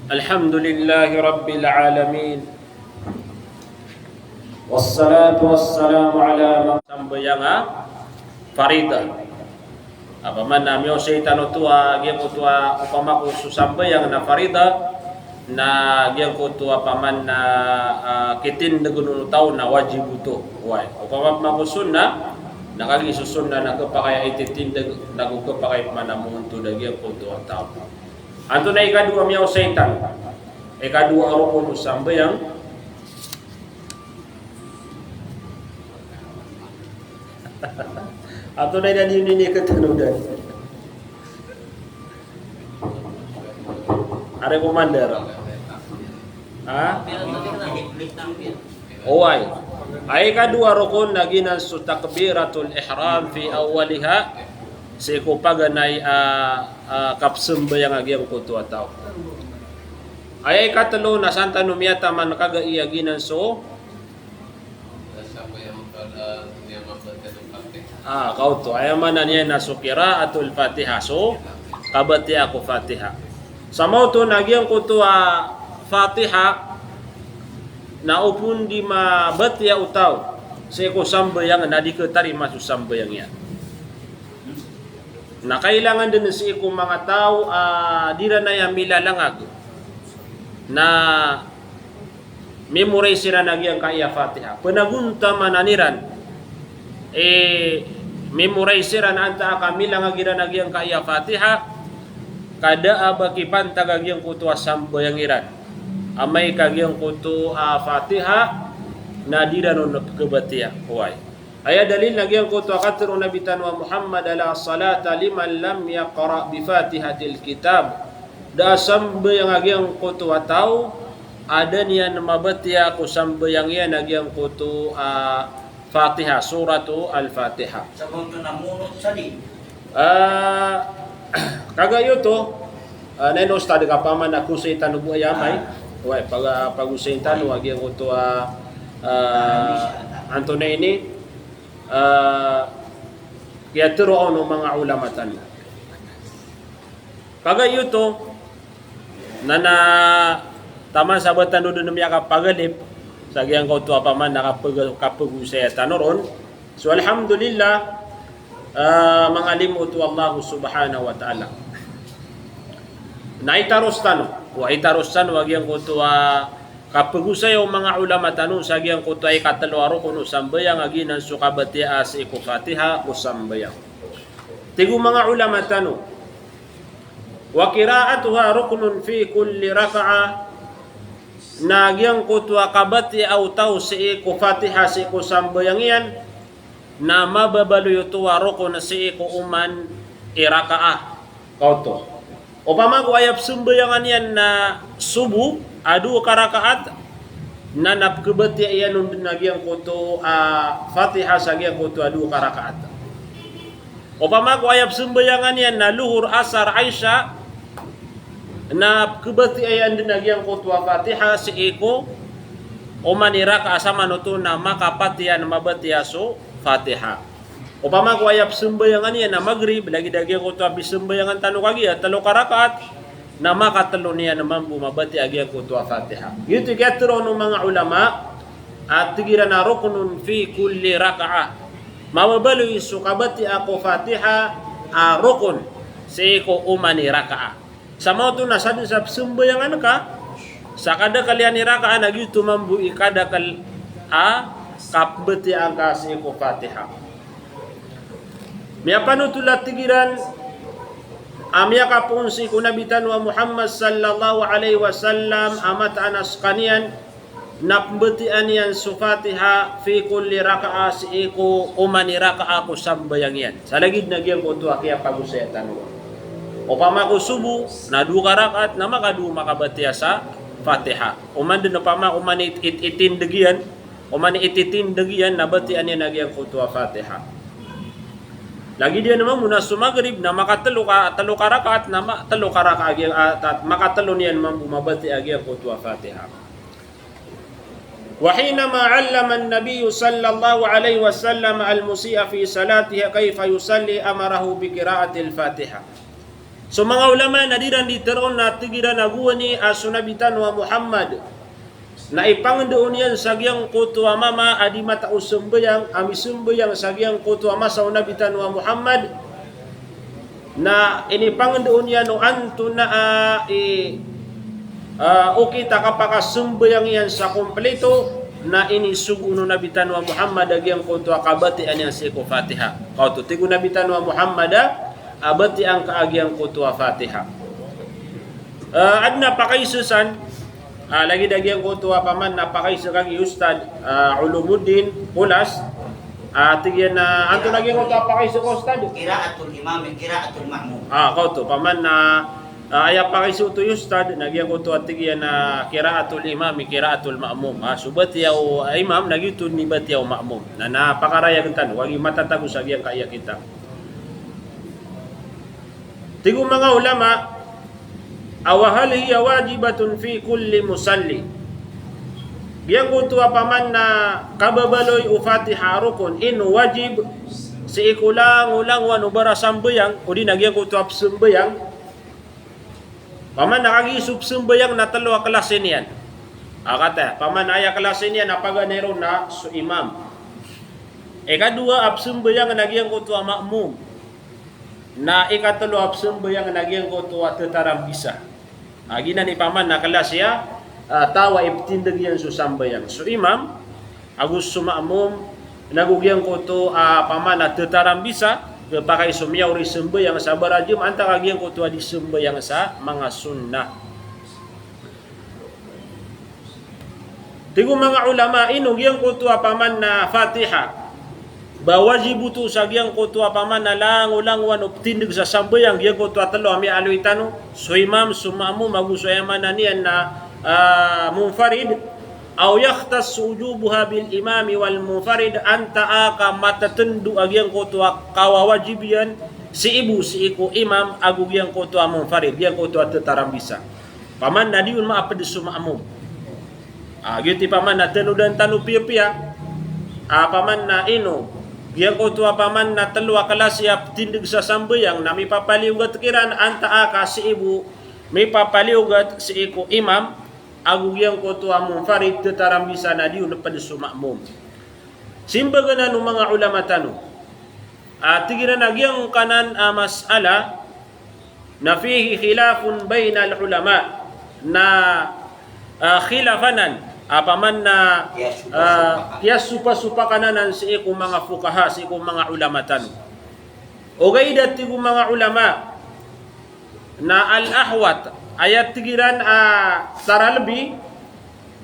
Alhamdulillahi Rabbil Alamin. Wassalatu wassalamu ala sambayang farida. Apa man namyo syaitan utua gyang utua upama ku susambayang na farida na gyang utua paman na kitin degunun taw na wajib uto. Wai. Upama maku sunnah nakagi susunna na kapakaya ititindag nagukapakay manamunto dagi ang utua taw. Anto na ikadua miyaw syaitan. Ikadua rukun sambayang atau na ini ketanudan. Are komandar. Owai. Ay kadua rukun naginan su takbiratul ihram fi awwaliha seko paganay kapsembayang agyang kutu ataw. Ay katalo na santa numiyata man kaga iyaginan so kau to ay man niya na so qiraatul Fatiha so kabati ako Fatiha. Sama to nagyang kutu Fatiha na upun di mabati utaw seko sambayang na di ketarima su sambayang yan. Na kailangan din sa ikong mga tao dira na yung milalangag na memorize sila nagyang kaya Fatiha. Panagunta mananiran memorize sila na anta kamilangag ira nagyang kaya Fatiha kada abakipan tagagyang kutua sambayang iran. Amay kagyang kutu Fatiha na dira no napkabatiya. Huway. Aya dalil lagi yang kutu akatru Nabi tanwa Muhammad ala salata liman lam yaqra bi Fatihatil kitab. Da sambe yang agi yang kutu atau ada niyan mabatiya ku sambe yang yan agi yang kutu Fatiha suratu Al-Fatiha. Sabon to namunot sa di. Kagayo to neno stad kapaman aku sa tanubu ayamay. Way pag-usintan wagi yang kutu Antone ini kaya turoon ng mga ulamatan. Kagayo to na taman sabatan doon ng mga kapagalip sa giyang kauto pa man nakapagusaya tanoron. So alhamdulillah mga limuto Allah subhanahu wa ta'ala. Naitarostan wag yang kauto kapag usayo mga ulama tanong sa giyang kuto ay katalwaro kuno sambayang aginan sukabati as iku Fatiha o sambayang. Tigo mga ulama tanong wa qira'atuha ruknun fi kulli rak'a na giyang kuto kabati au taw si iku Fatiha si iku sambayang yan na mababalo yuto rukun si iku uman iraka'ah kauto. O pamago ayap sambayangan yan na subuh adu karakaat na napkebati iyan nun nagyang kuto Fatiha sa gyang kuto adu karakaat. O pamago ayap sembayangan yan na luhur asar Aisha napkebati iyan din nagyang kuto Fatiha si iko o manira ka asama nuto na makapatiyan mabati aso Fatiha. O pamago ayap sembayangan yan na Maghrib lagi nagyang kuto abis sembayangan talo kagi talo karakaat na makatalo niya naman bumabati agi ang kutu Fatiha. Ito katro ng mga ulama at tigira na rukunun fi kulli raka'ah. Mababalo isukabati ako Fatiha rukun si ko umani raka'ah. Sa mga ito nasa din sa sumbayangan ka sa kada kalian ni raka'ah nagyuto mambu ikada kapbati ang ka si ko Fatiha. May panutulat tigiran amya kapun si kunabitan wa Muhammad sallallahu alaihi wasallam amat anas kanian napbetian yan su Fatiha fi kulli raka'ah si iku umani raka'ah ko sambayang yan. Sa lagid nagyang ko to kaya pagusaya tanwa. O pama ko subu na duka rakaat na makadu makabatiya sa Fatiha. Uman din pama umani itindegian nabatian yan nagyang ko to Fatiha. Lagi dia naman muna sa Maghrib na makatalo ka rakaat na talo ka rakaat makatalo niyan naman bumabati agi ang kutu Fatiha. وحينما علم النبي صلى الله عليه وسلم المسيء في صلاته كيف يصلي أمره بقراءة الفاتحة. So mga ulama na diran diteron na tigiran naguani asunabitan wa Muhammad na ipangdoon yan sagyang kutua mama adi mata usembayang ami sembayang sagyang kutua masa unabitan wa Muhammad na ini pangdoon yan no anto na okay takapakasembayang yan sa kompleto na ini suguno nabitan wa Muhammad agyang kutua kabati an yan sa Fatiha. Kauto tigo nabitan wa Muhammad abati ang kaagyang kutua Fatiha. Adna pakaisusan lagi dagyang kutua paman na pakaisa kag Ustad Ulumuddin Pulas tigyan na anto lagi kutua pakaisa ko Ustad Qiraatul imam, qiraatul ma'mum. kauto paman na aya pakaisa to Ustad nagyang kutua tigyan na qiraatul imam, qiraatul ma'mum. Subat yaw imam nagyutud ni bat yaw ma'mum. Na napakarayag tan wagi matatago sa gyang kaya kita. Tigo mga ulama, awahal hiya wajibatun fi kulli musalli. Yang kutua paman na kababaloy u Fatiha rukun in wajib si ikulang ulang wan ubara sambayang o di nagyang kutua sambayang. Paman nakagisub sambayang na talo klasin yan. Kata, paman aya klasin yan napaganero na su imam. Kadua absambayang nagyang kutua ma'mum. Na ikatulo absambayang nagyang kutua tetaram bisa. Gina ni paman na kelas ya tawa ibtindag yan su sambayang. So imam agus sumamum nagugyang kuto paman na tetaram bisa pakai sumyaw ri sambayang sa barajim anta kagyang kutua di sambayang sa mga sunnah. Tigo mga ulama inug yang kutua paman na Fatiha bawajibu tu sagyang kutua paman na lang wan uptindig sa sambayang gyang kutua telo ami aloitano so imam sumamu magusoyaman na niyan na munfarid aw yakhtas wujubuha bil imami wal munfarid anta aka matatendu agyang kutua kawawajibian si ibu si iku imam agugyang kutua munfarid gyang kutua tetaram bisa paman na diun maapad sumamu gyuti paman na tenu dan tanu pia-pia paman na ino yang kutua paman na telua kelas siap tindig sa sambayang na may papaliugat kiran anta aka si ibu may papaliugat si iku imam agu yang kutua munfarid tetaram bisa na diun pada sumakmum. Simbaganan ng mga ulama tanu tigiran agyang kanan mas'ala na fihi khilafun bainal ulama na khilafanan paman na kiyas supa kananan si iku mga fukaha si iku mga ulamatan o gaydat tigo mga ulama na al-ahwat ayat tigiran taralbi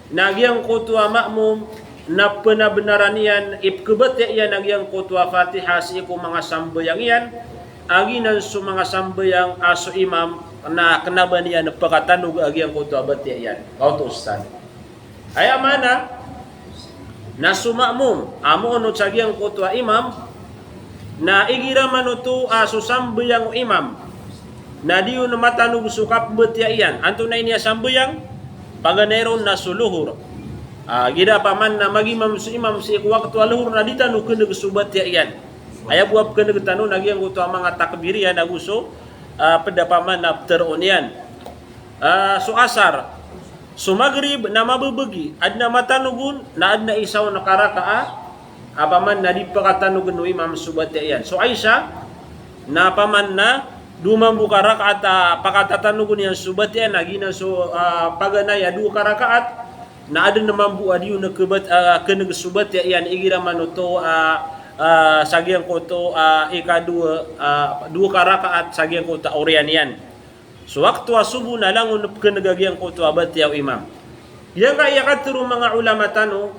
nagyang kutua ma'mum na penabenaran yan ipkebat yan nagyang kutua Fatiha si iku mga sambayang yan aginan su mga sambayang aso imam na kenaban yan pagkatanog agyang kutua bati yan kauto ustad ay amana na sumamum amo no sagyang kutua imam na igira manutu susambayang imam na diyo na matanog sukap betya iyan anto na inya sambayang paganeron na suluhur gira paman na magimam su imam si waktu aluhur na ditanu keneg subat ya iyan aya buap keneg tanu nagyang kutua mga takbirian aguso pedapaman na teronian su asar so maghrib na mabubagi adna matanugun na adna isaw na karakaa apaman na di pakatanugun no imam subat yan so Aisha na paman na dumambu karakaat pakatatanugun yan subat yan nagina so paganaya du karakaat na adna mambu adiyo na kebat keneg subat yan igira manuto sagyang koto dua karakaat sagyang kota orian yan. So waktu subuh na lang unop kenagagyang kutua batiyaw imam. Yang kaya katuro mga ulama tano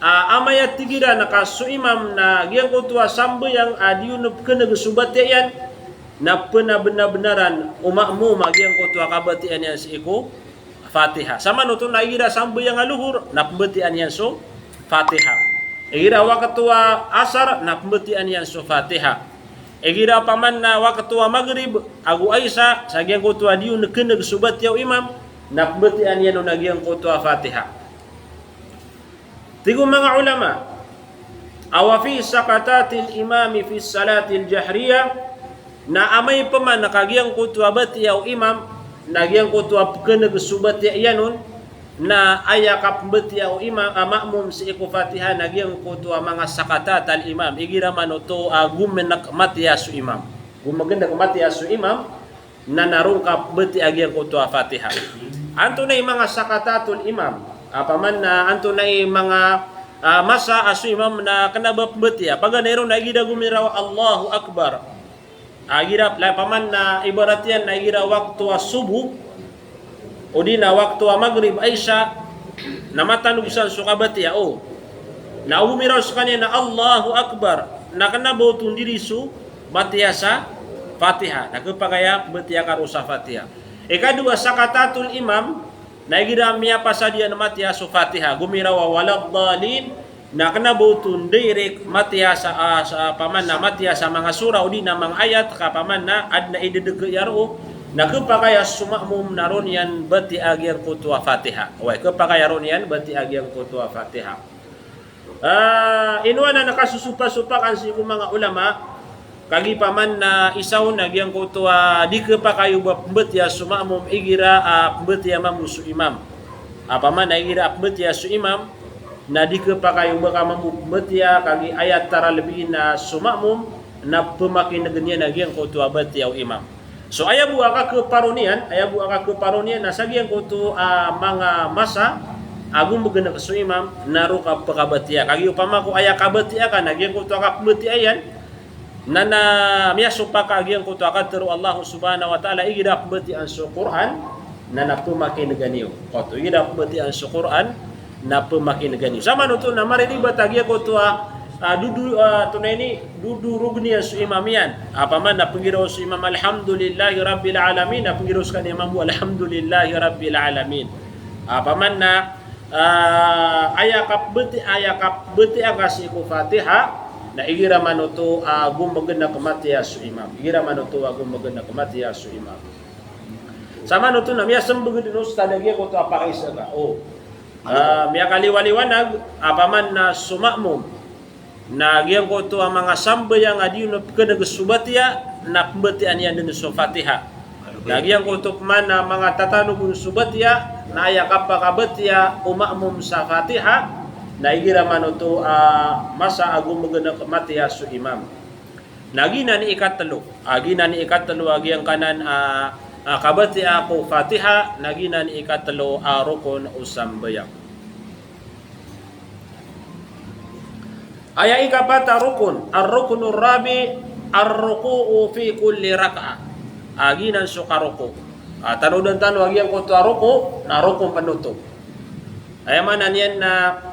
amayat tigira nakasu imam na gyang kutua sambayang adi unop kenagasubat yan na benar-benaran umakmu magyang kutua kabatian yan si iku Fatiha. Sama nuto na igira sambayang aluhur na pembetian yan so Fatiha. Igira wakatua asar na pembetian yan so Fatiha. Egira paman na wakatua maghrib agu Aisha sagyang kutua diun keneg subat yaw imam na pembetian yan nagyang kutua Fatiha. Tigo mga ulama, awa fi sakatatil imami fi salatil jahriyah, na amay pa man nakagiyang kutwa bati yaw imam, nagyang kutwa keneg subati yanun, na ayakap bati yaw imam, ma'mum si iku fatiha, nagyang kutwa mga sakatatal imam, igira man ito gumenak matiya su imam. Gumagendak matiya su imam, na narungkap bati agyang kutwa fatiha. Anto na mga sakatatul imam, apaman na anto na mga masa asu imam na kanabap batiya, paganero na igida gumiraw Allahu Akbar. Agira paman na ibaratyan na igira waktu subuh o di na waktu maghrib ay siya na matanusan sukabati o na umiraw sa kanya na Allahu Akbar na kanabotong diri su batiya sa Fatiha na kapagaya batiya karo sa Fatiha. Ikadua sakatatul imam na igira miya pasadia na matiya sa Fatiha gumiraw walad dalin na kanabutun direct matiya sa paman na matiya sa mga sura o di na mga ayat kapaman na ad na idedege yaro na kapakaya sumamum naron yan bati agyang kutwa Fatiha. Way kapakaya ron yan bati agyang kutwa Fatiha. Inwa na nakasusupa-supakan si mga ulama kagi paman na isaw nagyang kutwa di kapakayo batiya sumamum igira batiya mamusu imam. Paman na igira batiya su imam na di kapakayo baka mamubatiya kagi ayat tara lebih na sumamum na pemakin negenya nagyang kutwa batiya imam. So ayabu aka keparonian na sagiang kutu mga masa agung begenak su imam naru ka pekabatiya kagi upama ko aya kabatiya ka nagyang kutu aka batiyan nana miya supaka agyang kutu aka teru Allah subhanahu wa taala igida batian su Quran nana pemakin neganiyo kutu igida batian su Quran na pemakin neganiyo sama nutu na mariribat agyang kutu dudu rugniya su imamian apaman na pengiraw su imam alhamdulillahi rabbil alamin na pengiraw su kan imam alhamdulillahi rabbil alamin apaman na ayakap beti agasi ku Fatiha na igira manuto gumagena kematiya su imam igira manuto gumagena kematiya su imam sama nutu na miya sembeged no stadagya ko to apakaisa ka miya kaliwaliwanag apaman na sumamum na gyang ko to ang mga sambayang adiyo na kanagasubatiya na pembatian yan din sa Fatiha. Nagyang ko to man na mga tatanog subatiya na ayakap pakabatiya umamum sa Fatiha na igira man ito masa agumagana matiya su imam. Nagina ni ikatalo agyang kanan kabatiya ko Fatiha nagina ni ikatalo rukun o sambayang. Aya ikapata rukun, ar-rukunur rabi ar-ruku'u fi kulli rak'ah. Aginan suka ruku. Tanudan tanu agyang ko to ruku, na ruku panuto. Aya manan yan na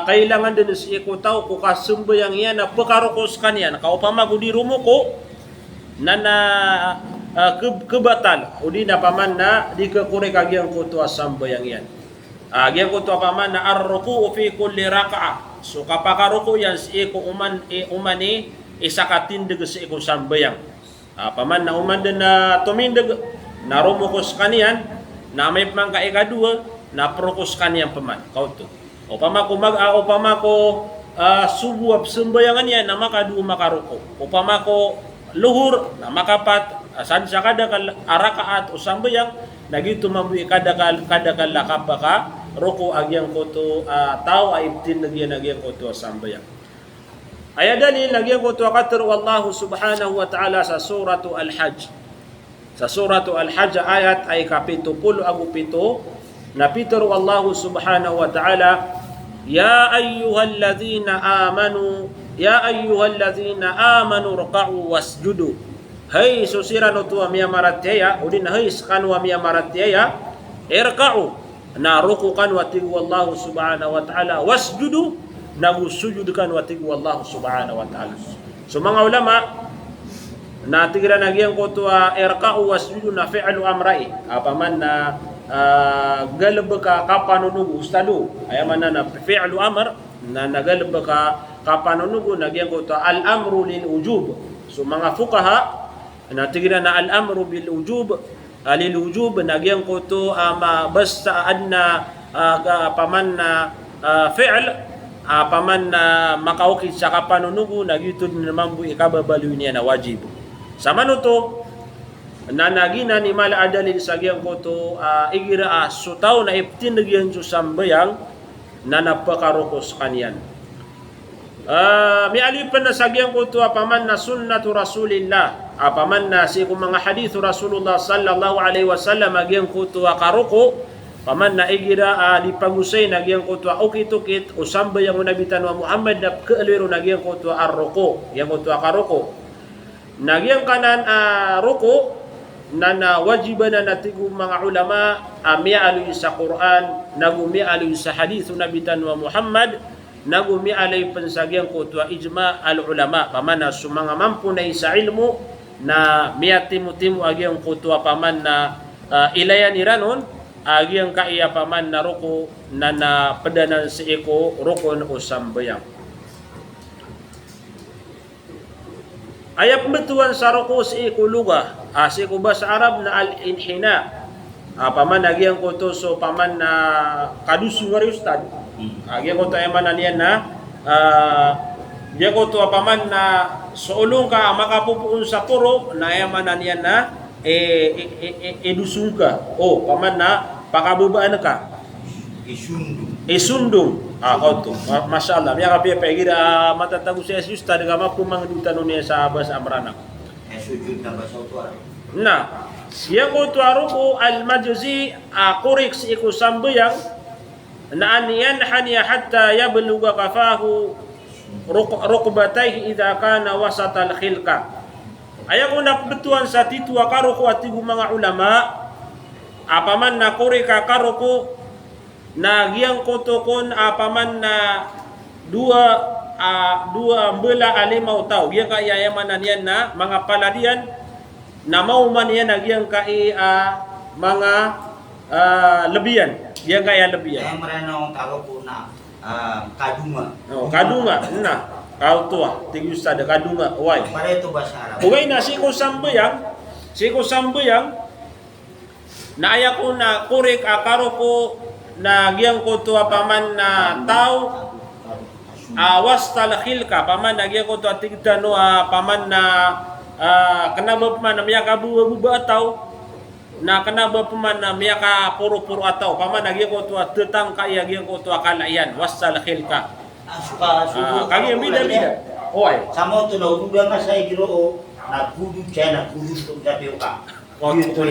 kailangan din si ikutaw ko kasumbayang yan na pakarukos kanyan. Kaupama ko di rumuko na kebatal o di na paman na di kakurek agyang ko to asambayang yan. Agyang ko to paman na ar-ruku'u fi kulli rak'ah. So kapakaruko yan si iko umani isakatindig si iko sambayang. Paman na uman din na tumindig na rumukos kaniyan na may pangka ikadua na prokos kaniyan paman. Kauto. Upama ko subuap sambayangan yan na makadu makaruko. Upama ko luhur na makapat san sa kadakal arakaat o sambayang nagito mabuhi kadakal lakapaka ruku agyang koto tao ay tinagyan agyang koto sambayang. Aya dalil agyang koto katru Allah subhanahu wa ta'ala sa suratu Al-Hajj. Sa suratu Al-Hajj ayat ay kapitupulo agupito na pitero Allah subhanahu wa ta'ala ya ayyuhalladzina amanu ruka'u wasjudu. Hay susira no tuwa miya maratya udin hay skanwa miya maratya irka'u na rukukan wa tigu Allah subhanahu wa ta'ala wasjudu nagusujudkan wa tigu Allah subhanahu wa ta'ala. So mga ulama na tigira nagyang ko to irka'u wasjudu na fi'lu amrai apaman na galab ka kapanunugo ustadu ayaman na fi'lu amr na nagalab ka kapanunugo nagyang ko to al-amru lil ujub. So mga fuqaha na tigira na al-amru bil ujub lil-wujub nagyang ko to basta adna paman na fi'l paman na makaukit sa kapanunugo nagyutod naman bu ikababalu niya na wajib. Sama no to na nagina ni mala adalin sa giyang ko to igira sutaw na iptinagyan sa sambayang na napakarukos kanyan. May alipan na sagyang ko to apaman na sunnatu rasulillah apaman na si kung mga hadithu rasulullah sallallahu alaihi wasallam agyang ko to karuko paman na igira di pagusay nagyang ko to ukit-ukit usamba yang nabitan wa Muhammad na keelwiro nagyang ko to arruko yang ko to karuko nagyang kanan ruko na wajiban na natigo mga ulama mi'alu sa Quran nagumi'alu sa hadithu nabitan wa Muhammad nagumi alay pensagyang ko to ijma al ulama paman na sumanga mampu na sa ilmu na miyatimu-timu agyang ko to paman na ilayan iranon agyang kaiya paman na ruko na padanan si iko rukon o sambayang ayap betuan sa ruko si iko luga si iko bahasa Arab na al-inhina paman agyang ko to so paman na kadusu ngari ustad agyang ko to emanan yan na dia ko to paman na soulong ka makapupuon sa puro na emanan yan na edusung ka o paman na pakabubaan ka isundung kau to masyaallah ya kapia pegira matatago siya si ustad ka mapumang dutano niya sa bahasa Amrana sujud na bahasa Tuhan. Nah, yang ko tuaruko al-majzi kurik si iku sambayang na aniyan haniya hatta yabluga kafahu rukbatayhi idza kana wasat al-khilqa. Ayaw nakbetuan sa titu karuko atigu mga ulama apaman na kurik karuko na giyang kotokon apaman na dua bela alimaw tao yang kaya yamanan yan na mga paladian na mauman yan nagyang kai mga lebihan yang kaya lebihan Kaya marana akong tawag po na kadunga. Kadunga na kau tua tinggi sada kadunga why Para ito ba sa Arab? ugay na si ko sambayang na ayako na kurik akaro ko na giyang ko tua paman na tao wastal khilka paman nagyan ko to atigdano paman na kenaba paman na miyaka buba ataw na kenaba paman na miyaka puro-puro ataw paman nagyan ko to tetang kaya gyang ko to kalayan wastal khilka kagi bida oy Samo to na uduga nga sa igiro nagudud siya nagudud kung sabi ka. Yun to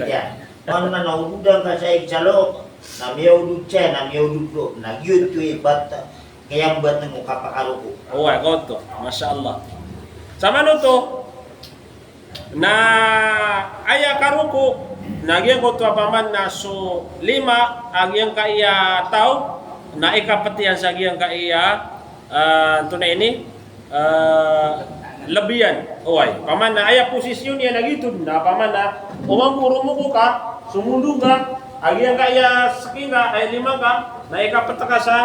yan. Ano na nauduga nga sa igsalo na miyudud siya na miyudud ko na yun to ibata kaya buat ng kapakaruko. Oy goto masyaallah sama no to na aya karuko nagyan ko to paman na so 5 agyang kaya tao na ikapatian sa agyang kaya tunay ini lebihan oy paman na aya posisyon niya nagitud na paman na umamuro mo ko ka sumundong ka agyang kaya sakinga ay 5 ka na ikapataka sa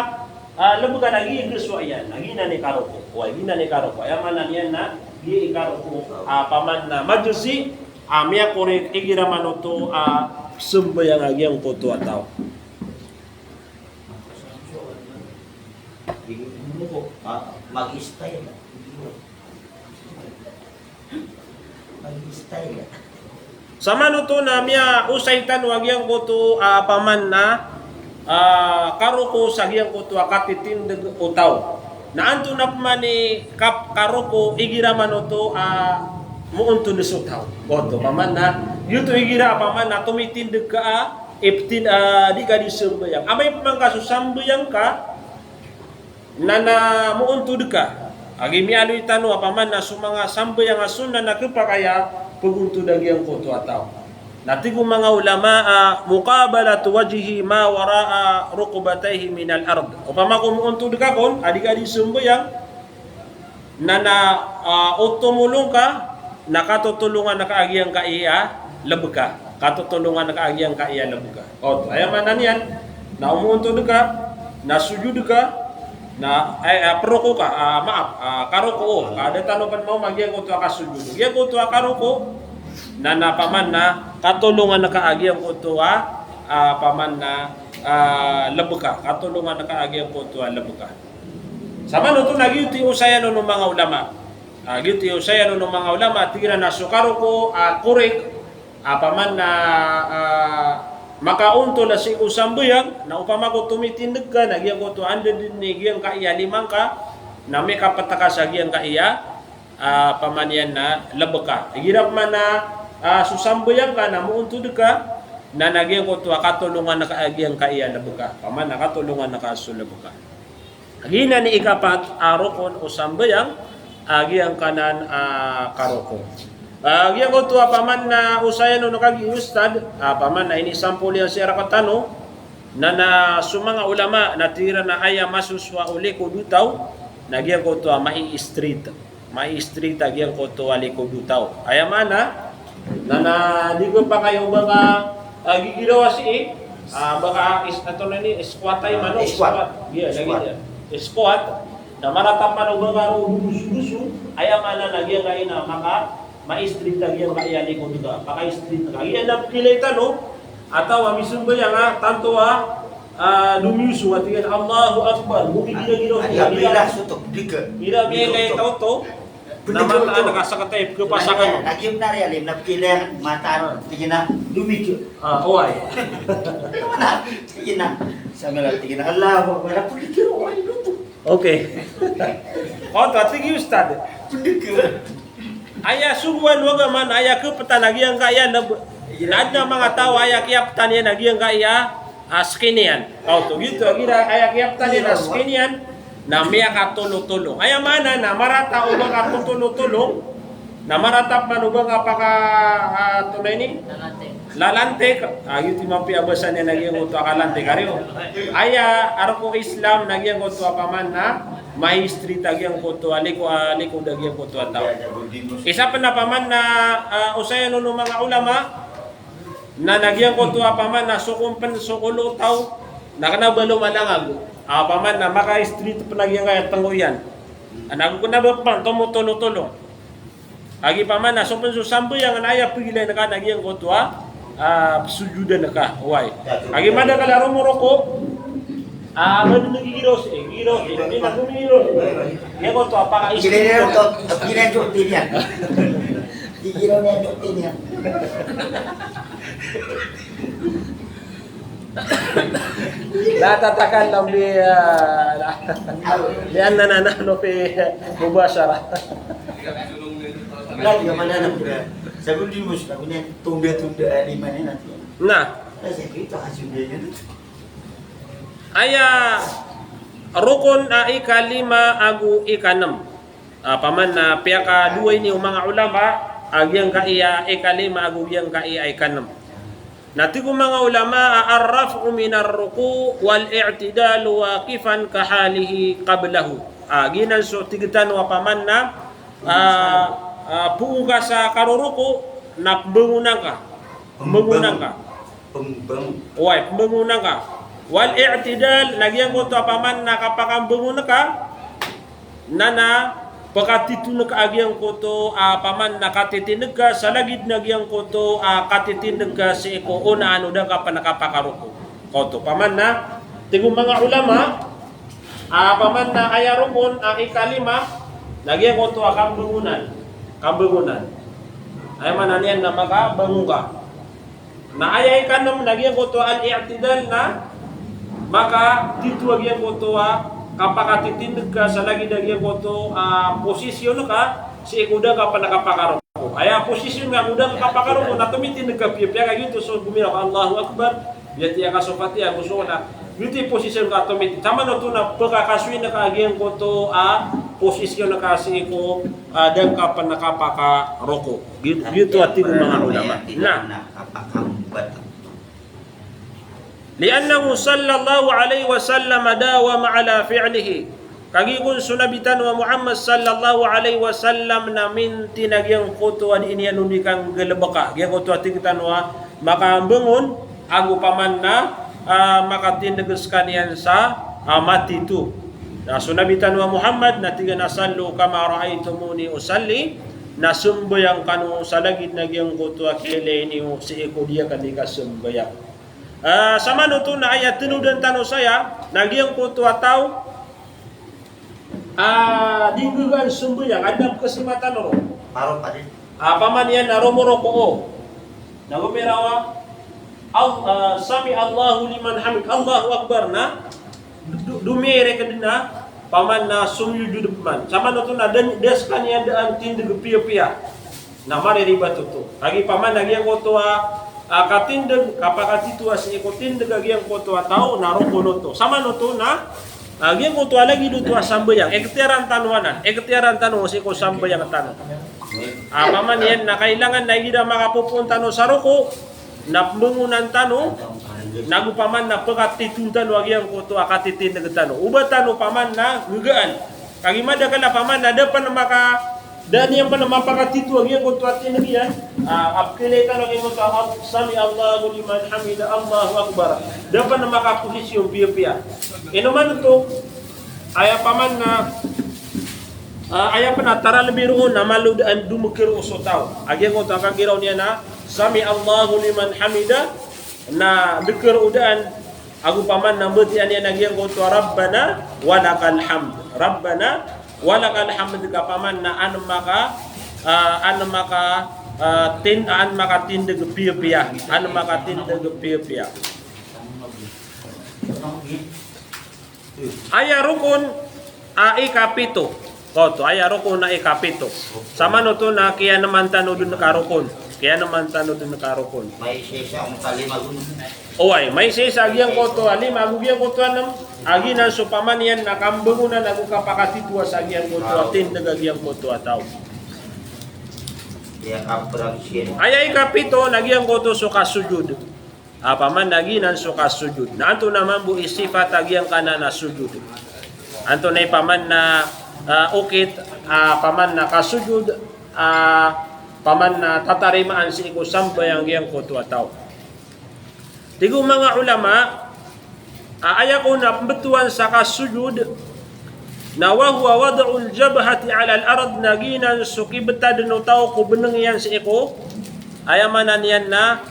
lebukan lagi geswa yan lagi na ni karoko wai gina ni karoko ayamanan yan na gi karoko paman na majusi amia kore igira manoto sembayang agyang koto ataw Mag-style. sama no to na miya usaitan wagyang koto paman na karuko sagyang ko to akatitindig utaw na anto na pamani karuko igira man to muunto ni sutaw koto paman na yuto igira paman na tumitindig ka iptin di ka di sembayang amay pamang kasusambayang ka na muunto ka agi mialo itano paman na sumanga sambayang asun na kaya pugunto dagyang ko to ataw natigo mga ulama muqabalatu wajhi ma waraa rukbatayhi min al-ard upama kumuuntud ka kon adik-adik sembayang na utumulong ka nakatutulungan na kaagyang kaiya lebka katutulungan na kaagyang kaiya lebka ayamanan yan na umuuntud ka na sujud ka na peroko ka karuko kada tanopan mo magyang ko to ka sujud gyang ko to karuko na paman na katulungan na kaagyang ko to paman na lebka katulungan na kaagyang ko to lebka Sama no to nagyuti usaya no ng mga ulama. Gyuti usaya no ng mga ulama tigina na sukaro ko kurik paman na makaunto na si usambuyang na upama ko tumitindig ka nagyan ko to ando din ni giyang kaiya limang ka na may kapataka sa giyang kaiya paman yan na labaka. Hirap man na susambuyang ka na muuntod ka na nagyan ko to katulungan na kaagiyang kaiya labaka. Paman nakatulungan na kaso labaka. Gina ni ikapat arokon usambuyang agiyang kanan karoko. Agyan ko to paman na usayan no kagi ustad paman na inisampol yan si Arakatano na sumanga ulama na tira na aya masuswa uli ko dutaw nagyan ko to mai street agyan ko to ali ko dutaw aya mana na di ko pa kayo mga gigilaw si baka ato na ni squat ay mano squat squat na maratapan og mga dusu aya mana nagyan kay na maka ma-street nagyan kaiyali ko dito. Paka-street na kaya na pilita no. Ataw amisun ba yang tanto dumiusu at yan Allahu Akbar. Buki gila-gila. Mira sutok dika. Mira kay tauto. Naman nakasakatay kepasakan. Nagyan na realim na piler mata tigina dumikyo. Oy. Mana? Tigina. Samela tigina Allahu Akbar. Pudikyo ay luto. Okay. Tigi ustad. Pudikyo. Aya subuan waga man aya ke petanagian kaya na mga tao aya kiap tanian nagian kaya skinian. To gitu agira aya kiap tanian skinian na miya katulong-tulong. Aya mana na marata ubang katulong-tulong na maratap man ubang apaka tunay ni lalante ayo ti mampi abasan niya nagian uto akalante karyo. Aya arko Islam nagian uto apaman na maestri tagyang koto aliko dagyang koto ataw. Isa pa na paman na usaya no mga ulama na nagyang koto paman na sukumpan sukulo taw nakanabalo malangag. Paman na maka-street pa nagyang kaya tanguyan. Anago ko na ba pa tumutulo-tulo. Agi paman na sukumpan susambo yang anaya pigilay na ka nagyang koto sujudan na ka. Why? Agi mada kalaro mo roko ano nagigiro giro hindi na gumiro yan ko to apaka Giro to giro to tinian. Giro na to tinian. Natatakan lang lian na no pe mubashara. Lagi mana nak pura. Sagun di mus lagu ni tunda di mana nanti. Nah, Saya kita hasilnya tu. aya rukun ikalima agu ikanam. Paman na piyaka dua ini mga ulama agyang kaiya ikalima agu yang kaiya ikanam. Nati ko mga ulama arrafu minar ruku wal i'tidal waqifan kahalihi qablahu. Ginan so tigitan wa paman na puuga sa karuruku na bangunan ka. Bangunan ka. Wal i'tidal nagyan ko to paman na kapakambungo na ka nana pakatitu na kaagyan ko to paman na katitinig ka sa lagid nagyan ko to katitinig ka si iko una ano da ka pa nakapakaruko ko to paman na tigong mga ulama paman na ayarukon ikalima nagyan ko to kambungunan ay mananian na makabangun ka na ayay kanam nagyan ko to al-i'tidal na maka tituagyan ko to kapakatitindig ka sa lagi nagyan ko to posisyon ka si ikuda ka pa nakapakaro ko aya posisyon nga kuda ka kapakaro ko na tumitindig ka piya ka gito so gumira ka Allahu Akbar yati ka sopati gusto na gito posisyon ka tumitindig tama no to na pagkakaswin na kaagyan ko to posisyon na kasi ko dan ka pa nakapakaro ko gito at mga ulama na liannahu sallallahu alaihi wasallam dawama ala fi'lihi kagigun sunabitan wa Muhammad sallallahu alaihi wasallam na min tinagyang kutuan inian unikang galabaka gyang kutuan tingtan wa makabangon agu paman na makatindagas kaniyan sa mati tu na sunabitan wa Muhammad na tiga nasallu kama raaitumuni usalli na sumbayang kanu sa lagid nagyang kutuan kile ni si ikudiya kanika sumbayang. Sama nuto na ayat tinudan tano saya nagyang ko to ataw dinggugan sembahyang ada kesempatan ro. Paro pa din. Paman yan na rumuroko. Nagumirawa sami Allahu liman hamid. Allahu Akbar na dumere ka din na paman na sumyudud man. Sama no to na deskan yan daan tindig pia-pia. Na mari riba to. Agi paman nagyang ko to katindig kapag ito as ikotindig agyang ko to tao na rukuno to. Sama no to na agyang ko to lagi dito sambayang. Ekteran tanwanan. Ekteran tanong si ko sambayang tanong. Paman yan na kailangan na gida makapupunta no sa ruko na mungunan tano nagupaman na pagkatitutan wag yang ko to akatitin na tano uba tano paman na ngugaan kagimada kala paman na dapat na maka dan yang pa na mapakatitu wag yang ko to atin yan apkile tano mo ta sami Allahu liman hamida Allahu akbar dapat na makaposisyon piya-piya man to aya paman na aya penatara lebih roon na maludaan dumukir usotaw agi ko to kagiraw niya na sami Allahu liman hamida na dikir udaan agu paman na berti ania nagyang ko to rabbana walakal hamd rabbana walakal hamd ka paman na an maka tindig piya-piya an maka tindig piya-piya aya rukun ikapito koto aya rukun na ikapito sama no to na kiya naman tano dun nakarukun kaya naman tanong din nakarukon. May sisa ang kalima gun. Oy, may sisa agyang koto alim, agyang koto anam, agi na supaman yan nakambungo na nagukapakatitwa sa agyang koto atin nagagyang koto ataw. Ya kaprang siya. Ay kapito nagyang koto so kasujud. Paman naginan so kasujud. Na anto naman bu isifat agyang kana na sujud. Anto na paman na ukit paman na kasujud paman na tatarimaan si iko sambayang giyang koto ataw. Tigo mga ulama, aya ko na betuan sa kasujud na wahuwa wada'ul jabhati ala al-arad naginan sukibtad no tao ko beneng yan si iko ayamanan yan na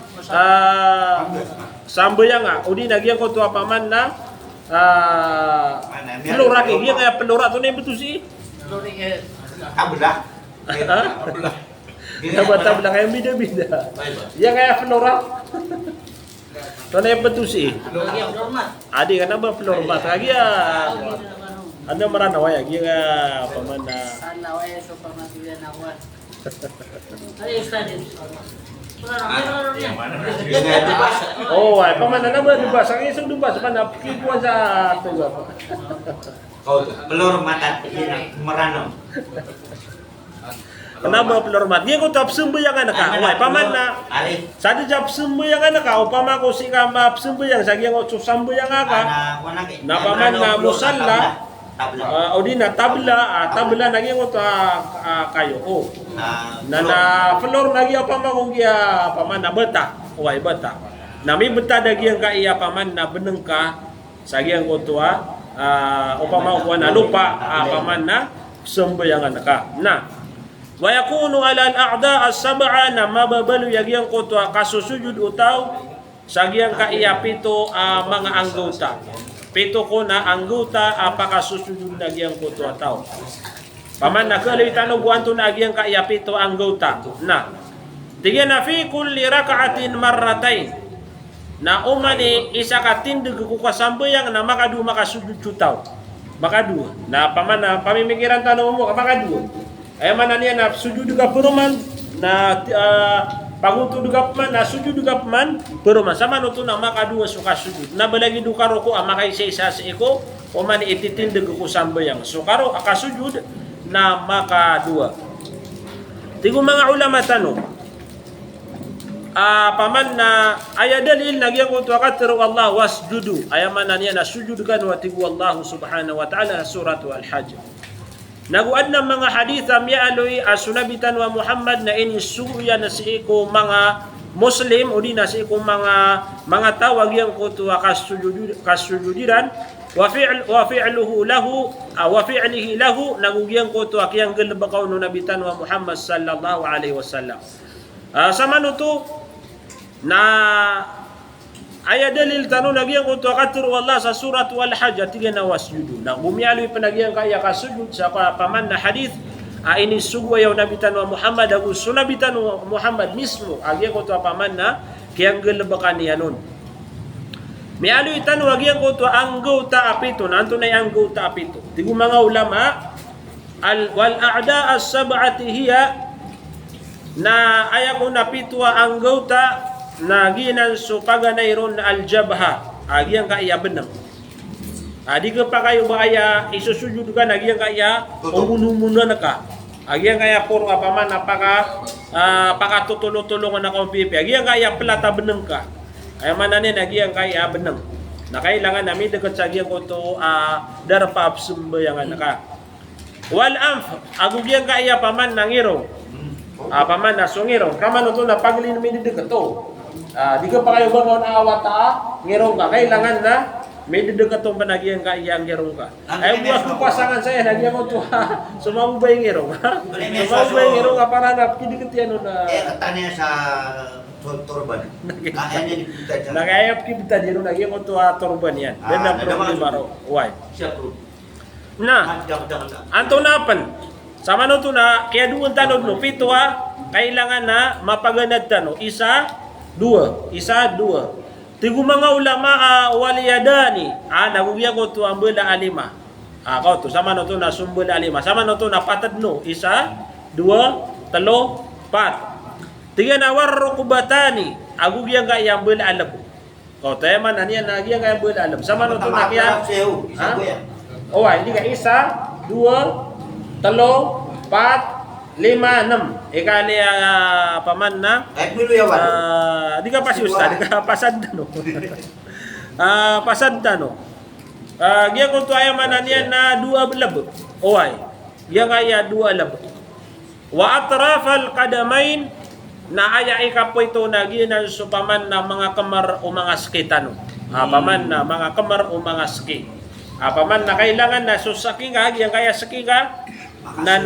sambayang udi nagyang koto paman na pelura ki dia kaya pelura to na betul si Kabla. Tabla kayak bida-bida. Ya kayak flora. Sana yang betul sih. Adi kan apa flora lagi ya. Anda merana waya dia paman na. Sana waya so pamatuyan ako. Ay study. Oh, ay paman na ba diba? Sa isang diba sa panap kikuan sa tuga. Kau pelur mata merano. Kenapa pelormat? Dia ko tap sembayang anak ka. Wai paman na. Sadi jap sembayang anak ka. Upama ko si ka map sembayang sagi ko sembayang aka. Na paman na musalla. Odi na tabla nagi ko kayo. Oh. Na pelor nagi upama ko gia paman na beta. Wai beta. Nami beta dagi yang ka iya paman na beneng ka sagi ko tua upama ko na lupa paman na sembayang anak ka. Nah, wa yakunu ala al-a'da as-sab'a na mababalu yagyang koto kasusujud utaw sagyang kaiya pito mga anggota. Pito ko na anggota apakasusujud nagyang koto ataw. Paman na kaloy tanong buwanto na agyang kaiya pito anggota. Na tigyan na fi kulli raka'atin marratain na umani isa ka tindig ko kasambayang na makadu makasujud utaw. Makadu na paman na pamimikiran tanong mo makadu. Ay mana niya na sujud ka peruman na pagutu duga man na sujud duga man peruman sama no to na makadua suka sujud na balagi du karo ko makay sa iko o man ititindig ko sambayang so karo akasujud na makadua. Tigo mga ulama tanong paman na aya dalil nagyang ko to akatero Allah wasjudu ay mana niya na sujud kan wa tigu Allah subhanahu wa ta'ala surat al-hajj. Naguad ng mga hadith ya aloy asunabitan wa Muhammad na inisuya na si iko mga Muslim o di na si iko mga tawag yang ko to kasujudiran wa fi'luhu lahu wa fi'lihi lahu nagugyang ko to akyang galbakaw no nabitan wa Muhammad sallallahu alaihi wasallam. Sama no to na Aya dalil tanu nagiang kutu akatur wallah sa surat wal hajj tiga na wasjudu. Na bumialui penagiang kaya kasujud sa paman na hadith. Ini sugwa yaw Nabi tanu Muhammad aku sunabi tanu Muhammad mismo. Agiang kutu paman na kiyang gelebakan yanon. Mialui tanu agiang kutu anggota apito. Nanto na anggota apito. Tigu mga ulama wal a'da as-sab'ati hiya na ayaw na pitwa anggota na ginan so paganayron al-jabha agiang kaya benang adi ka pa kayo ba kaya isusujud ka nagiang kaya umunumunan ka agiang kaya puro apaman napaka pakatutulong-tulungan na kompipi agiang kaya plata benang ka ay mananin agiang kaya benang na kailangan namin dekat sa agiang ko to darpa sumbayangan ka wal anf agugiang kaya paman nangiro paman na sungiro kaman to na paglin mi dekat to di ka pa kayo bangon awata, ngirong ka. Kailangan na may didekatong panagihan ka, iyang ngirong ka. Ay, buwas mo pasangan saya, nagyan mo ito ha. Sumabay ngirong ha. Sumabay ngirong ka para na, kinikat yan na. Katanya sa turban. Kaya niya dipita dyan. Nagayap kita dyan, nagyan mo ito turban yan. Dan na problema ro. Why? Siya bro. Na, anto napan. Sama no to na, kaya doon tanong no, pito ha, kailangan na mapaganad tanong. Dua. Tigu mga ulama waliyadani. Nagugya ko to ang bula alima. Kau to sama no to na sumbula alima. Sama no to na patad no. 1, 2, 3, 4. Tiga na warrukubatani. Agugya ka yang bula alam. Kau to man aniyan nagyan ka yang bula alam. Sama no to na kaya. Hindi ka 1, 2, 3, 4. 5, 6. Ikali paman na. Di ka pa si Ustad, di ka pasad na no. Pasad na no. Giya kung tuaya manan yan na 2 lab. Oy. Giya nga ya 2 lab. Wa atrafal qadamain na aya ikapoy to na ginan so paman na mga kamar o mga skitano. Paman na mga kamar o mga ski. Paman na kailangan na susaki ka, giyan kaya saki ka na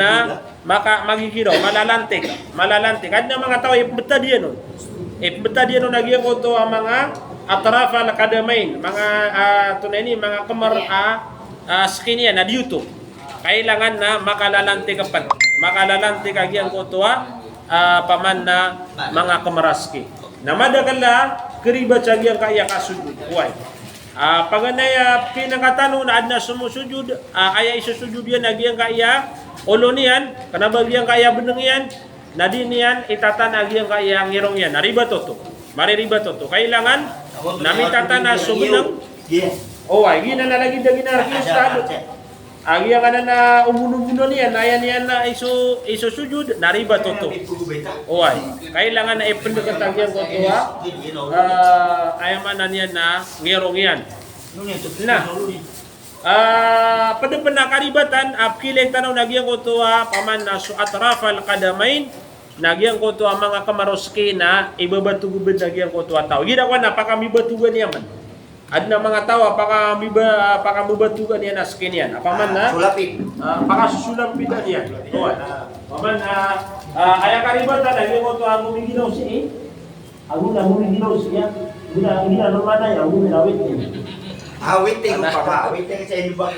magigiro malalantik adna mga tao ibeta dia no nagyan ko to ang mga atrafa na kadamain mga tunay mga kamar skin yan na dito kailangan na makalalantik agyan ko to paman na mga kamaraski na madagala keriba agyan kaya kasudud why paganaya pinakatanong na adna sumusujud kaya isusujud yan agyan kaya ulo niyan, kanabagyan kaya beneng yan, nadin niyan, itatan agyan kaya ngirong yan. Nariba toto. Maririba toto. Kailangan, namitatan na sumunang. Ay, gina na lagi dagi na arkista. Agyan ka na umuno-muno niyan, ayan niyan na isusujud, nariba toto. Ay, kailangan na ipendekat agyan ko to ayaman na niyan na ngirong yan. Nah, pada penakaribatan apkileng tanaw nagyang ko to paman na su atrafal qadamain nagyang ko to mga kamaroski na ibabatugubed nagyang ko to tao gida ko na pakamibatugan yaman adna mga tao pakamibatugan yan askin yan paman na sulapit pakasusulampi dan yan paman na aya karibatan nagyang ko to gumiginaw si agun na gumiginaw siya gina normana ya agun na awit niya Awiting pa awiting sa inyo ba?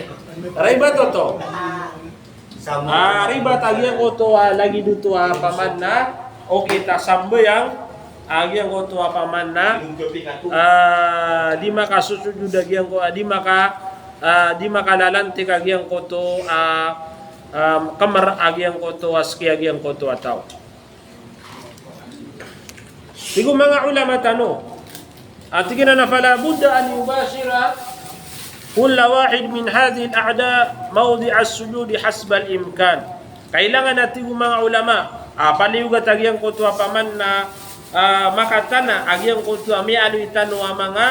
Riba to. Riba tagyan ko to lagi dito paman na okay ta sambayang agyan ko to paman na di makasusud agyan ko di makalalantik agyan ko to kamar agyan ko to aski agyan ko to ataw. Tigo mga ulama tano. Tignan na fala budda an yubashira كل واحد من هذه الأعداء موضع السجود حسب الإمكان. Kailangan natin mga ulama paliugat agyang ko to paman na makatana agyang ko to mi aluitan wa mga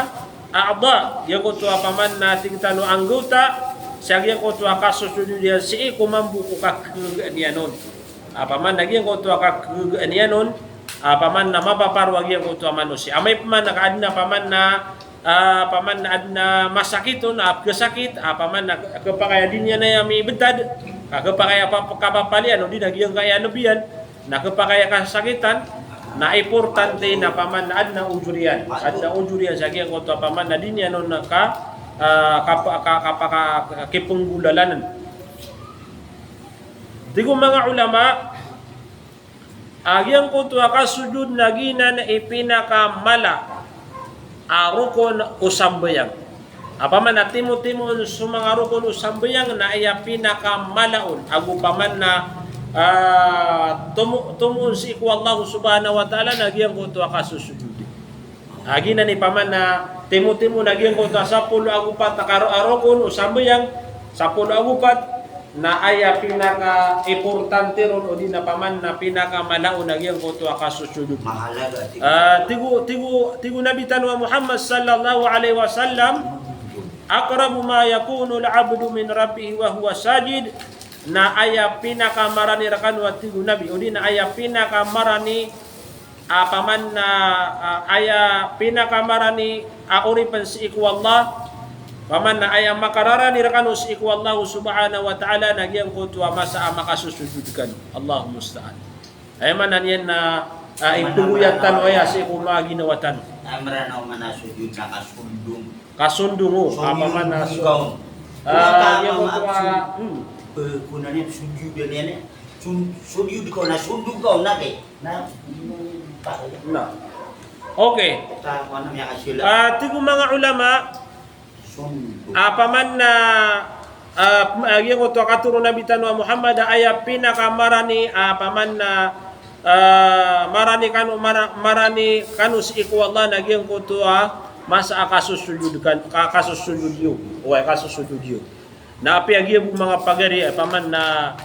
a'dha yang ko to paman na tingtano anggota sagyang ko to kasusud dia si kumambu ko kakganianon paman agyang ko to kakganianon paman na mapaparwag yang ko to manusia amay paman nakaadna paman na adna masakito na kesakit paman na kapakaya din niya na yami betad kapakaya kapapalian o di nagyang kaya nabiyan na kapakaya kasakitan na importante na paman na adna ujurian sa kiyang kuto paman na din yan na kipunggulalan. Digo mga ulama, agyang kuto kasujud na gina na ipinakamala rukun usambayang. Apaman na timo-timo sa mga rukun usambayang na iya pinakamalaon agupaman na tumuon si iku Allah subhanahu wa ta'ala nagyang kuto kasusujudi. Agi na ni paman na timo-timo nagyang kuto sa pulo agupat arukun usambayang sa pulo agupat na aya pinaka importante ron o di na paman na pinaka malaon nagyang kuto kasusujud. Mahalaga. Tigo Nabi tanwa Muhammad sallallahu alaihi wasallam aqrabu ma yakunu al-'abdu min rabbih wa huwa sajid na aya pinakamarani rakan wa tigo Nabi o di na aya pinakamarani paman na aya pinakamarani uripan si iku Allah paman na aya makararani rakan si iku Allah subhanahu wa ta'ala nagyang kuto masa makasusujudkan. Allahu musta'an. Ay manan yan na ipuguyatan waya si iku maginawatan. Amranaw manasujud na Kasundungo paman na gaun. yang Kunanya sujud dia sujud ko na sundug gaun nake. Na okay. Ta ano niya kasila. Tigo mga ulama Sundug. paman na yang kuto katuro Nabi tanwa Muhammad aya pinakamarani paman na marani kanu si iku Allah nagyang kuto masa kasusujud na apiagi mga pagari paman na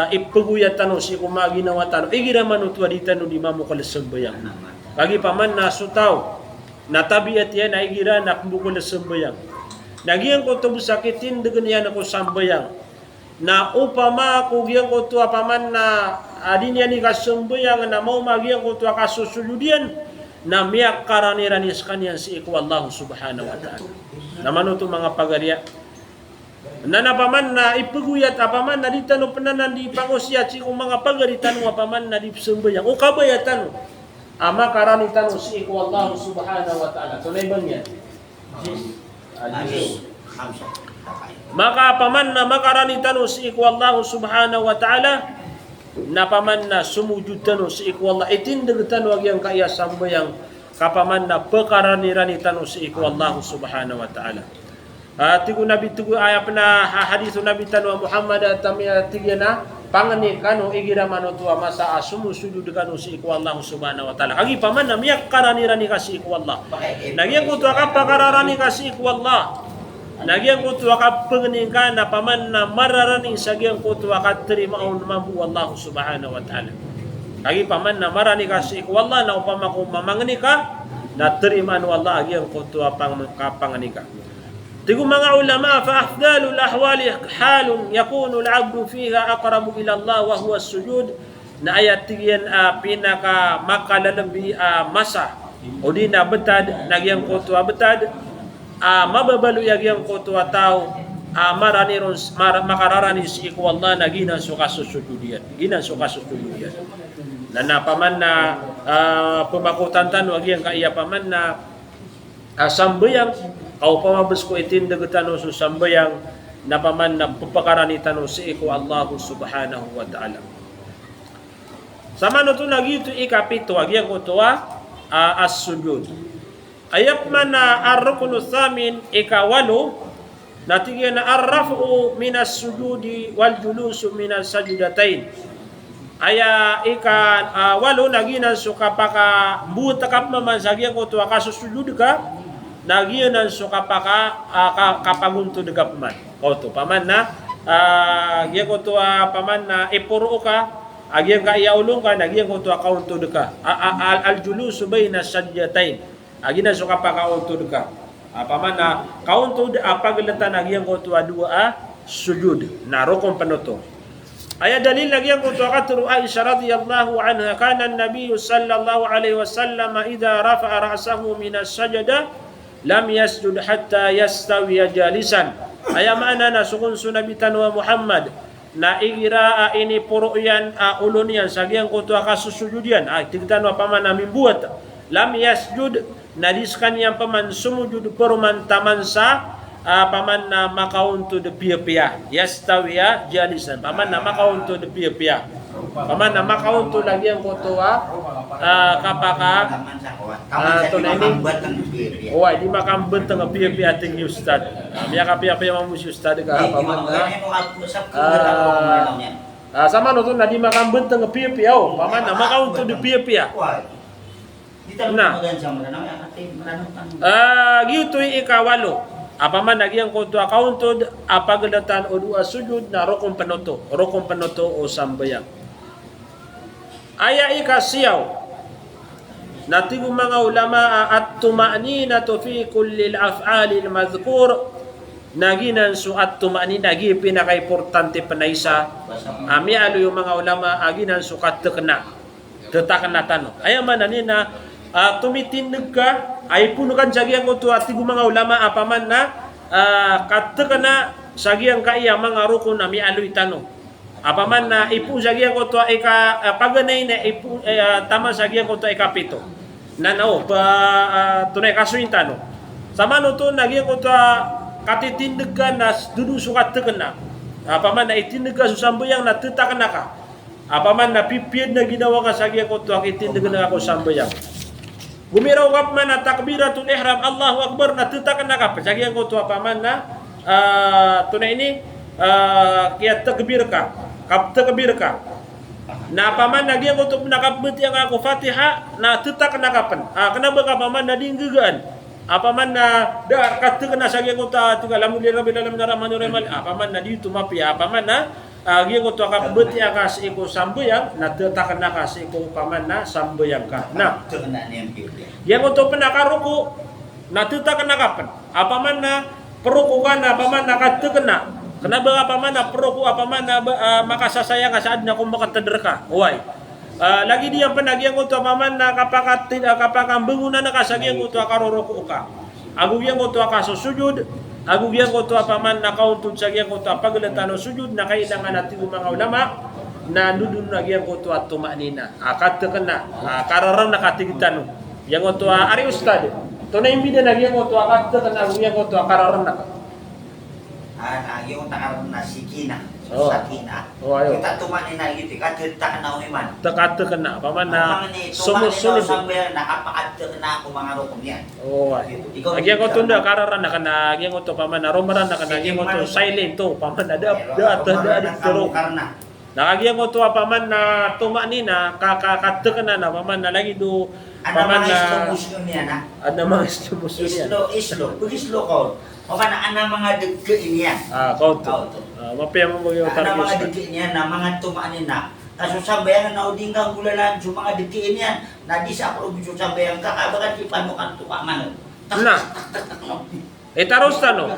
ipuguyatan si kumaginawatan igira manutwa ditano di mamu kalasumbayang kagi paman na sutaw na tabiat yan ay gira na kumukul sambayang nagyang ko to sakitin dengan yan ako sambayang na upama ko gyang ko to paman na adin yan ni kasambayang na mau magyang ko to kasusujudian na miyak karaniranis kanyan si iku Allah subhanahu wa ta'ala naman ito mga pagarya na napaman na ipaguyat apaman na di tano penanan di pangusiat si kung mga pagaritan mo apaman na di sembayang o kabayatan ama karanitan mo si iku Allah subhanahu wa ta'ala tunay ba niya? Maka apaman na makaranitan mo si iku Allah subhanahu wa ta'ala napaman na sumujud tano si iku Allah itindig tano yang kaya sambayang kapaman na pekaranirani tano si iku Allah subhanahu wa ta'ala. Tigo Nabi tigo ayat na hadithu Nabi tanwa Muhammad tamya tigena pangani kanu igira mano tua masa asumu sujud kanu si iku Allah subhanahu wa ta'ala. Agi paman na miyak karanirani kasi iku Allah. Nagyang kutu akapakararani kasi iku Allah. Nagyang kutu akapengningan na paman na mararani sagyang kutu akaterima on mampu Allah subhanahu wa ta'ala. Agi paman na marani kasi iku Allah na upama ko mamangani ka na terima anu Allah agi ang kutu apangani ka. Tigo mga ulama fa afdalul ahwali halun yakunu al-'abdu fiha aqrabu ila Allah wa huwa as-sujud na ayat tiyan pinaka makalalbi masa o di na betad nagyang kuto betad mababalu yagyang kuto tao marani ron makararani si iku Allah na gina suka susujudian na napaman na pemakutan tan wagyang kaiya paman na sambayang au pamabas ko itindag tano so sambayang napaman na pupakarani tano si iku Allah subhanahu wa ta'ala. Sama no to nagito ikapito agyang ko to as-sujud. Ayap man na ar-ruknu thamin ikawalo natigyan na ar-raf'u min as-sujudi wal julusu min as-sajdatain. Aya walo naginan so kapaka butakap man sagyang ko to kasusujud ka nagiyanan so kapaka kapagunto de kapman koto paman na giya ko to paman na ipuro ka agyang ka iaulong ka nagiyan ko to kaunto de ka al julusu bayna sajdatain agina so kapaka kaunto de ka paman na kaunto de paglatan nagiyan ko to dua sujud na rukun panoto aya dalil nagiyan ko to katru Aisyah radhiyallahu anha kana an-nabiy sallallahu alaihi wasallam idza rafa'a ra'sahu min as-sajdah lam yasjud hatta yastawiya jalisan. Aya mana na sukun sunabi tanwa Muhammad na igira ini puro yan ulun yan sagyang ko to kasusujud yan tigtan wa paman namin buat lam yasjud nadiskan yang paman sumujud peruman taman sa paman na makaunto de pia yastawiya jalisan paman na makaunto de pia paman na makaunto lagi ang ko to kapaka tunay ni di makambet teng pia ting ustad biya ka pia mamus ustad ka paman na sama no to na di makambet teng pia paman na makaunto de pia nah gitu ikawalo apaman nagyang ko to akauntod apagdatan o dua sujud na rokong penoto o sambayang aya ikasiyaw natigo mga ulama at tuma'ninatu fi kulli al-af'ali al-madhkur naginan su at tuma'nina gi pinaka-importante panaysa ami alo yung mga ulama aginan su katekna tetakna tano aya mananina tumitindig ka ay punukan sagyang ko to atigo mga ulama apaman na katekna sagyang kaya mga rukun ami alo itano apaman na ipu sagyang ko to ay paganay na ipu tama sagyang ko to ay kapito nanao tunay kasuintano sama no to nagyang ko to katitindig ka na dudu sukat tekna apaman na itindig ka susambayang na tetakna ka apaman na pipid na ginawa ka sagyang ko to akitindig na ako sambayang gumiraw kap man na takbiratul ihram Allahu Akbar na tetakna ka sagyang ko to apaman na tunay ini kaya takbir ka kap takbir ka na paman na gyang ko to nakabeti ang ako Fatiha na tetakna kapan kenapa ka paman na dinggegan apaman na dar katekna sagyang ko ta tuga lamun rabbil alamin arrahmanir rahim apaman na dito mapi apaman na gyang ko to kabeti ang kas iko sambayang na tetakna ka sa iko paman na sambayang ka na gyang ko to panakaruko na tetakna kapan apaman na peruko ka na apaman na katekna kenapa apaman na peruko apaman na makasasayang saad na kung makateder ka uway lagi dia penagiang ko to paman na kapakang bangunan na kasagiang ko to karoroko ka agu yang ko to kasusujud agu yang ko to paman na kauntun sagiang ko to pagletano sujud na kailangan natin mga ulama na nudun nagiang ko to tumanina akat kena kararan nakatigitano yang ko to ari ustad to na imbida nagiang ko to akat kena agu yang ko to kararan na yung takaroon na sikina sakina kita tumanina gitu ka tetak na umiman tekate kena paman na sumusunod sambil nakapakadte na ako mga rukun yan lagi ko to na kararan na kana lagi ko to paman na romaran na kana lagi ko to silent to paman ada tero karena lagi ko to paman na tumanina kakakate kena na paman na lagi do paman na ada mga istumusyon yan islo ko na ana mga degke ini yan kauto mapaya mo yung ana target mga degke ini yan na mga tumanin na kasusambayang na uding kang gulalan sa mga degke ini yan na di sa ako sambayang kakabakan di panukan tukaman na taros tano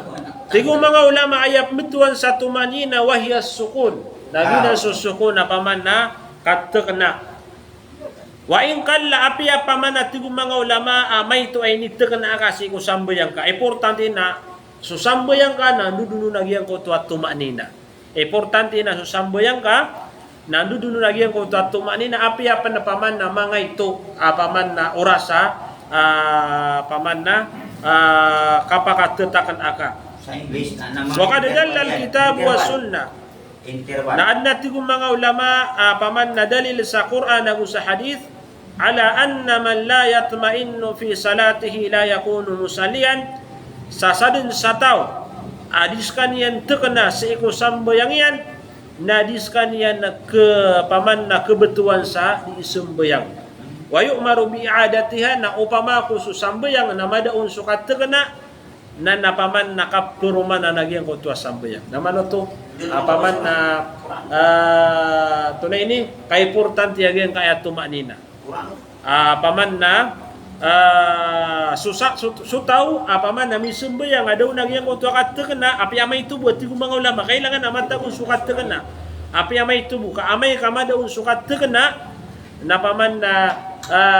tigo mga ulama ayap mituan sa tumanina wahya sukun nagina susukun na paman na katekna wa in kalla apiya paman na tigo mga ulama may to ay nitekna kasi ko sambayang ka importante na susambayang ka na nandudunu nagyang ko to at tumanina importante na susambayang ka nandudunu nagyang ko to at tumanina apiya pa na paman na mga ito paman na orasa paman na kapakatetakan aka sa English na wa kad dallal kitab wa sunnah na adna tigong mga ulama paman na dalil sa Quran ug sa hadith ala anna man la yatma'innu fi salatihi la yakunu musalliyan sa sadin sa tao adiskan yan tekena sa iko sambayang yan nadiskan yan na paman na kebetulan sa disembayang wa yu'maru bi i'adatiha na upama ko susambayang na madaun sukat tekena na napaman nakapuruman na nagyang ko tuwa sambayang naman to paman na tunay ini kay importante yang kaya tumanina paman na sutaw apaman nami sembayang ada unang yang ko tuwa katekena api amay itu buat tigo mga ulama kailangan amata kung sukat tekena api amay itu buka amay kamada un sukat tekena napaman na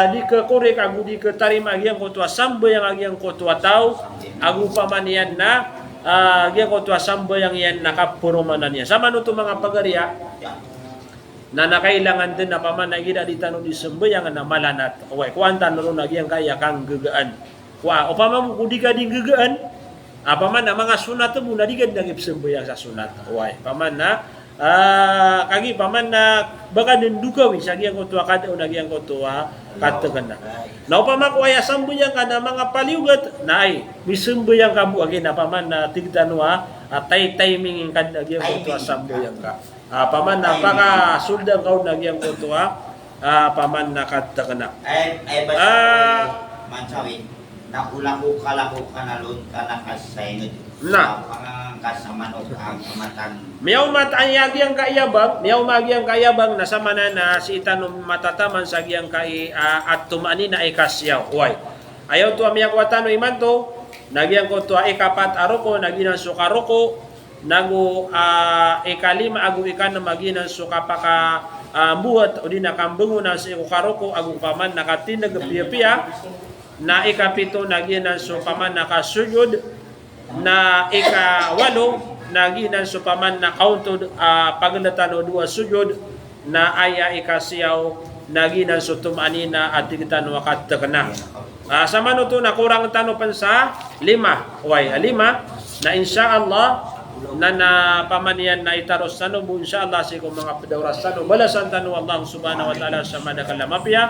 di ke korek agu di ke tarima agyang ko tuwa sambayang agyang ko tuwa tau agu paman yan na Gian ko to sambayang yan nakapurumanan niya. Sama no to mga pagariya na nakailangan din na paman na gida di tanong di sembayang na malanat. Uway, kuwanta no nagyang kaya kang gagaan. O paman kung di ka din gagaan, paman na mga sunat mo na di ka nagip sembayang sa sunat. Uway, paman na kagi paman na baka nindukawi sa giyang ko tuwa kada o nagyang ko tuwa katagan na. Na paman ko ay sambayang ka na mga paliugat na ay misembayang ka mo agin na paman na tigtanwa at timing ka nagyang ko tuwa sambayang ka. Paman na baka suldang ka o nagyang ko tuwa paman na katagan na. Ay ba mansawi na ulang kalako kanalon kanakasay na kasamanok ang kamatan. Miyaw matayag yang kaiyabang na sama na si itanong matataman sa giyang kai at tumani na ikasyaw. Uy. Ayaw to amiyang watano iman to, nagyang ko to ikapat aroko, naginan sukaroko, nagu ikalima agu ikan na maginan sukapaka buhat o di nakambungo na si ukaroko agu paman nakatinag piya na ikapito naginan paman nakasuyod na ikawalo naginan paman na kauntod paglatan o dua sujud na aya ikasiyaw naginan tumanina at tigitan wakat na. Sa mano to nakurang tano pan sa 5. Uy, 5 na insyaallah na pamanian na itaros tano mo insyaallah si kung mga pedawras tano balasan tano Allah subhanahu wa ta'ala sa madakal mapya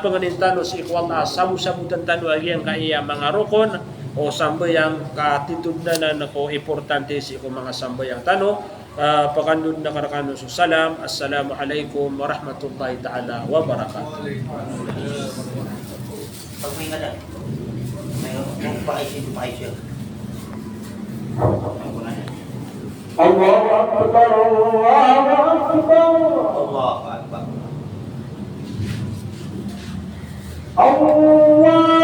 panganin tano si ikwallah sabu-sabutan tano agyan kaiya mga rukon o sambayang katitudnanan ko importante si ko mga sambayang tano pakandun na karakano so salam assalamu alaikum warahmatullahi ta'ala wabarakatuh. Pag may ngada may paisip Allahu Akbar, Allahu Akbar, Allahu Akbar. Allah